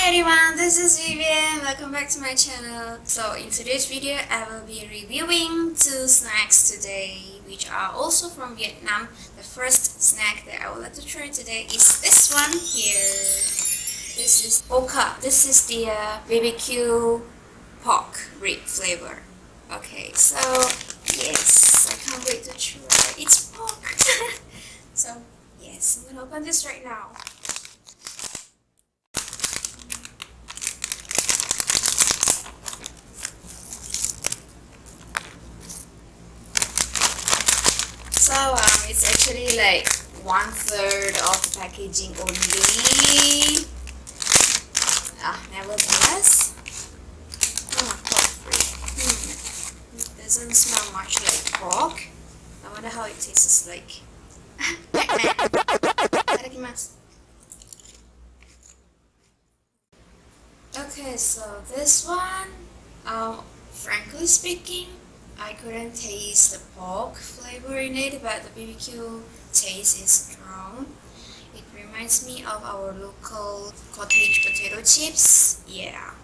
Hi everyone, this is Vivian. Welcome back to my channel. So in today's video, I will be reviewing two snacks today, which are also from Vietnam. The first snack that I would like to try today is this one here. This is Poca. This is the BBQ pork rib flavor. Okay, so yes, I can't wait to try. It's pork. So yes, I'm gonna open this right now. So it's actually like 1/3 of the packaging only. Nevertheless, pork free. It doesn't smell much like pork. I wonder how it tastes like. Itadakimasu. Okay, so this one, frankly speaking, I couldn't taste the pork flavor in it, but the BBQ taste is strong. It reminds me of our local cottage potato chips. Yeah,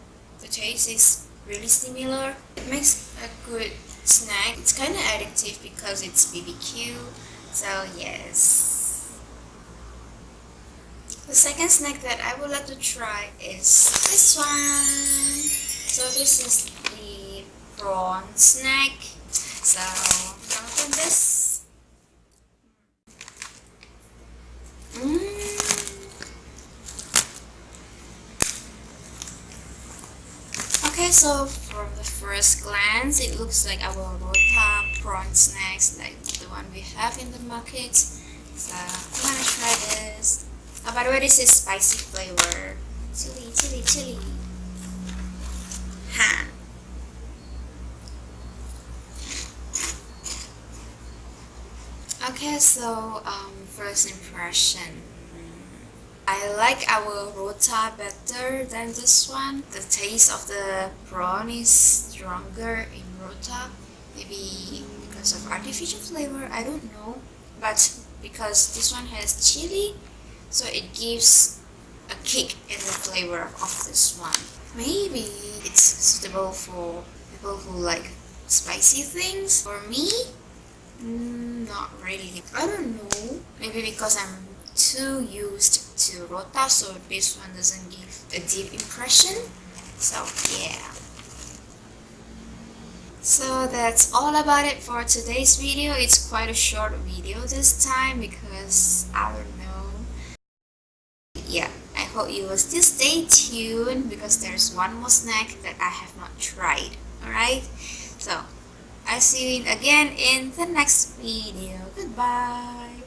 the taste is really similar. It makes a good snack. It's kind of addictive because it's BBQ, so yes. The second snack that I would like to try is this one. So this is the prawn snack. So I'm gonna open this. Okay, so from the first glance, it looks like our Rota prawn snacks, like the one we have in the market. So I'm gonna try this. Oh, by the way, this is spicy flavor. Chili. Ha. Okay, so first impression. I like our Rota better than this one. The taste of the prawn is stronger in Rota. Maybe because of artificial flavor, I don't know. But because this one has chili, so it gives a kick in the flavor of this one. Maybe it's suitable for people who like spicy things. For me, not really. I don't know. Maybe because I'm too used to Rota, so this one doesn't give a deep impression. So yeah. So that's all about it for today's video. It's quite a short video this time because I don't know. Yeah, I hope you will still stay tuned because there's one more snack that I have not tried. Alright? So I'll see you again in the next video. Goodbye.